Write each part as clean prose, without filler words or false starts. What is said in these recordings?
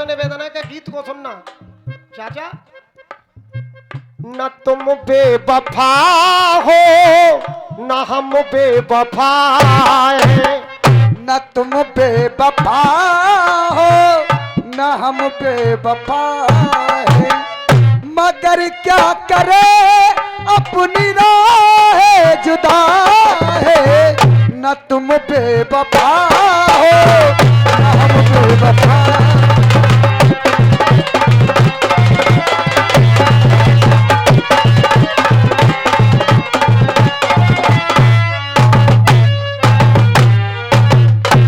से निवेदन है कि गीत को सुनना। चाचा, न तुम बेवफा हो न हम बेवफा है, न तुम बेवफा हो न हम बेवफा है, मगर क्या करे अपनी राह जुदा है। न तुम बेवफा हो न हम बेवफा।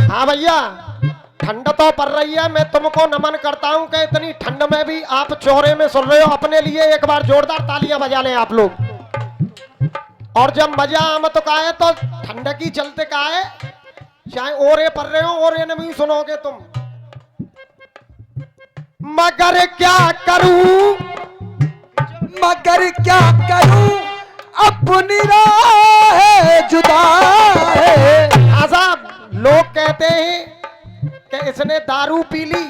हाँ भैया, ठंड तो पड़ रही है, मैं तुमको नमन करता हूँ कि इतनी ठंड में भी आप चौरे में सुन रहे हो। अपने लिए एक बार जोरदार तालियां बजा लें आप लोग। और जब मजा आम तो का है तो ठंड की चलते का है, चाहे ओरे पड़ रहे हो ओरे में भी सुनोगे तुम। मगर क्या करूं, मगर क्या करूं अपनी राह जुदा है। आजाद लोग कहते हैं कि इसने दारू पी ली,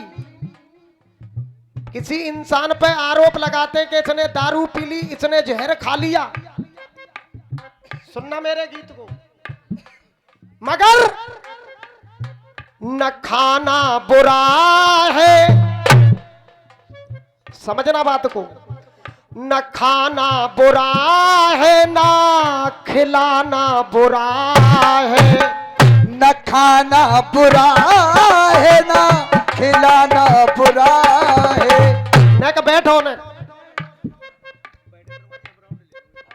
किसी इंसान पे आरोप लगाते हैं कि इसने दारू पी ली, इसने जहर खा लिया। सुनना मेरे गीत को। मगर न खाना बुरा है, समझना बात को, न खाना बुरा है ना खिलाना बुरा है। न खाना बुरा है ना खिलाना बुरा है। न का बैठो न।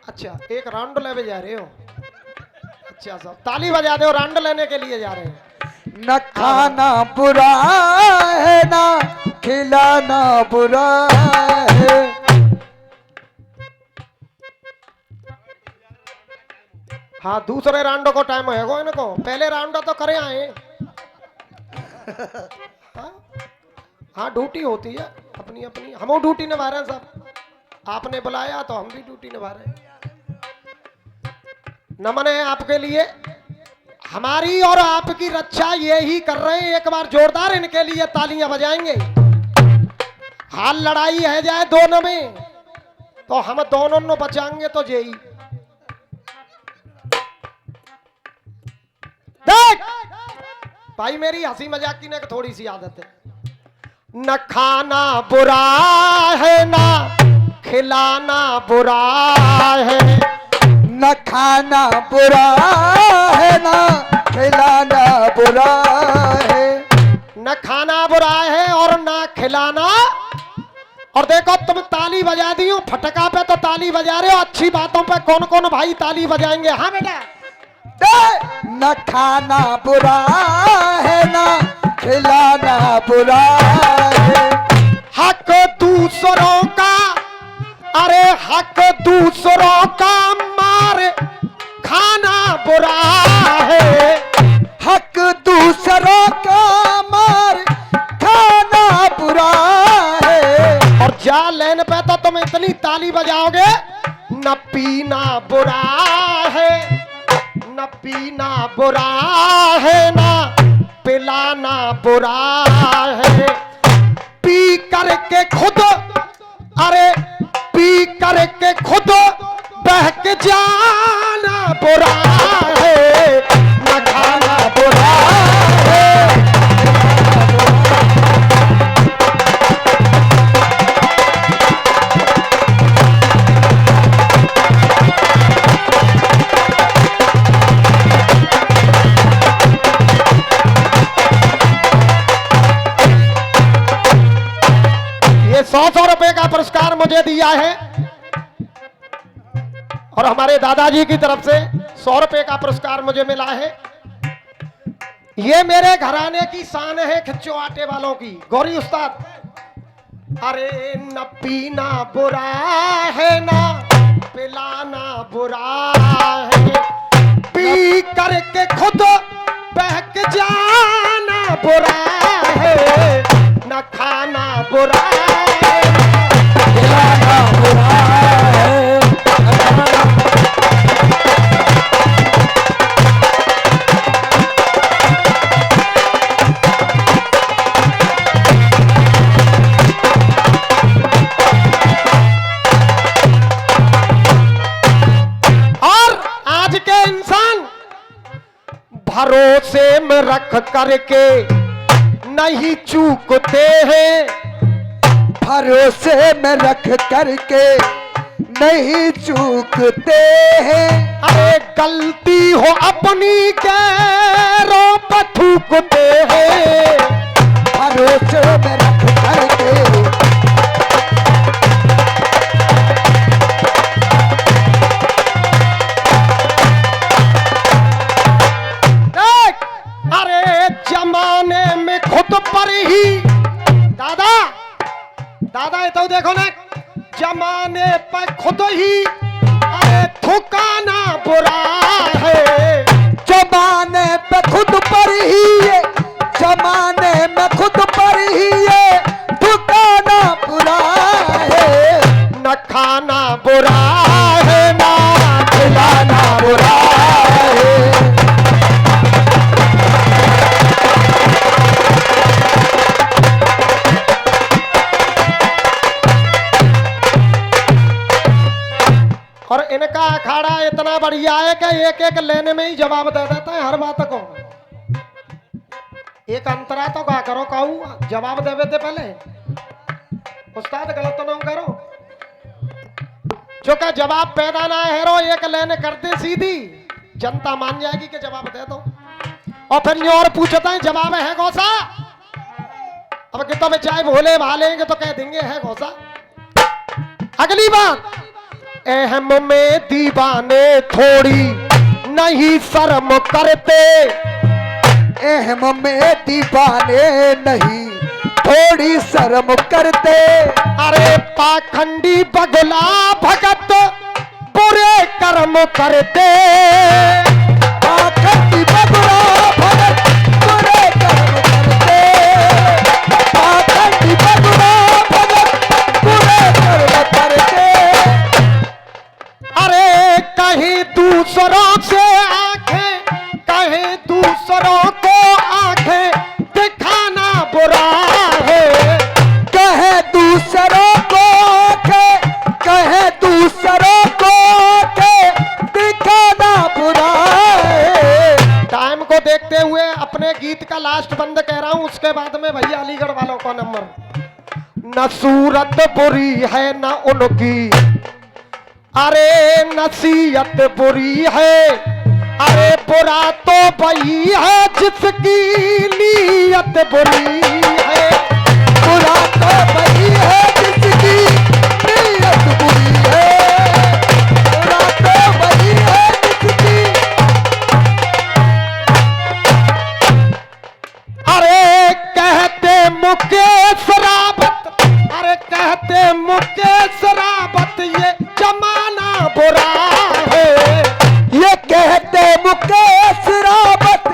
अच्छा, एक राउंड ले जा रहे हो? अच्छा सब ताली बजा दो, राउंड लेने के लिए जा रहे हैं। न खाना बुरा है ना खिलाना बुरा है। हाँ, दूसरे राउंड को टाइम होगा इनको, पहले राउंड तो करे आए। हाँ ड्यूटी होती है अपनी अपनी, हम ड्यूटी निभा रहे हैं सब। आपने बुलाया तो हम भी ड्यूटी निभा रहे हैं। नमन है आपके लिए, हमारी और आपकी रक्षा ये ही कर रहे हैं। एक बार जोरदार इनके लिए तालियां बजाएंगे। हाल लड़ाई है जाए दोनों में तो हम दोनों न बचाएंगे तो यही। देख भाई, मेरी हंसी मजाक की ना थोड़ी सी आदत है। न खाना बुरा है ना खिलाना बुरा है। न खाना बुरा है ना खिलाना बुरा है। न खाना बुरा है और ना खिलाना। और देखो तुम ताली बजा दी हो, फटका पे तो ताली बजा रहे हो, अच्छी बातों पे कौन कौन भाई ताली बजाएंगे? हाँ बेटा। न खाना बुरा है ना खिलाना बुरा है। हक दूसरों का, अरे हक दूसरों का मार खाना बुरा है। हक दूसरों का मार खाना बुरा है। और जा लेन पे तो तुम इतनी ताली बजाओगे। न पीना बुरा है, न पीना बुरा है ना पिलाना बुरा है। पी करके खुद, अरे पी करके खुद बहक जाना बुरा है। न खाना बुरा है। ये 100 रुपए का पुरस्कार मुझे दिया है और हमारे दादाजी की तरफ से 100 रुपए का पुरस्कार मुझे मिला है। ये मेरे घराने की शान है, खिच्चो आटे वालों की। गौरी उस्ताद, अरे न पीना बुरा है ना पिलाना बुरा है। पी करके खुद बहक जाना बुरा है। न खाना बुरा है, खिलाना बुरा है। रख करके नहीं चूकते हैं, भरोसे में रख करके नहीं चूकते हैं। अरे गलती हो अपनी गैरों पर थूकते हैं, भरोसे में रख करके देख, अरे जमाने में खुद पर ही दादा दादा ये तो देखो ना, जमाने पर खुद ही अरे थुकाना बुरा है, जमाने पे खुद पर ही ये, जमाने में खुद पर ही ये ठुकाना बुरा है। न खाना बुरा है ना खिलाना बुरा है। और इनका अखाड़ा इतना बढ़िया है कि एक एक लेने में ही जवाब दे देता है हर बात को। एक अंतरा तो क्या करो कहूँ जवाब देवे थे पहले, उस्ताद गलत तो ना करो, जो का जवाब पैदा ना है रो एक लेने करते सीधी जनता मान जाएगी कि जवाब दे दो। और फिर ये और पूछता है जवाब है गौसा, अब कि तो चाहे भोले भालेंगे तो कह देंगे है गौसा। अगली बात, अहम में दीवाने थोड़ी नहीं शर्म करते, अहम में दीवाने नहीं थोड़ी शर्म करते। अरे पाखंडी बगला भगत बुरे कर्म करते, पाखंडी बगला भगत बुरे कर्म करते, पाखंडी बगला भगत बुरे कर्म करते। अरे कहीं दूसरों से आंखें, कहीं दूसरों को आंखें दिखाना बुरा है, कहे दूसरों को कहे दूसरों को दिखाना बुरा है। टाइम को देखते हुए अपने गीत का लास्ट बंद कह रहा हूं, उसके बाद में भैया अलीगढ़ वालों का नंबर। न सूरत बुरी है न उनकी, अरे नसीहत बुरी है, अरे बुरा तो वही है जिसकी नीयत बुरी है, बुरा तो वही है जिसकी नीयत बुरी है, बुरा तो वही है जिसकी। अरे कहते मुकेश रावत, अरे कहते मुकेश रावत ये जमाना बुरा है, ये कहते मुकेश रावत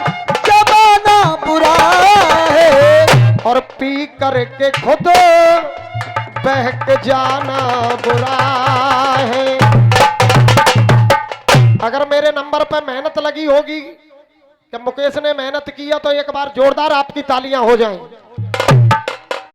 जमाना बुरा है। और पी करके खुद बहक जाना बुरा है। अगर मेरे नंबर पर मेहनत लगी होगी कि मुकेश ने मेहनत किया तो एक बार जोरदार आपकी तालियां हो जाएं।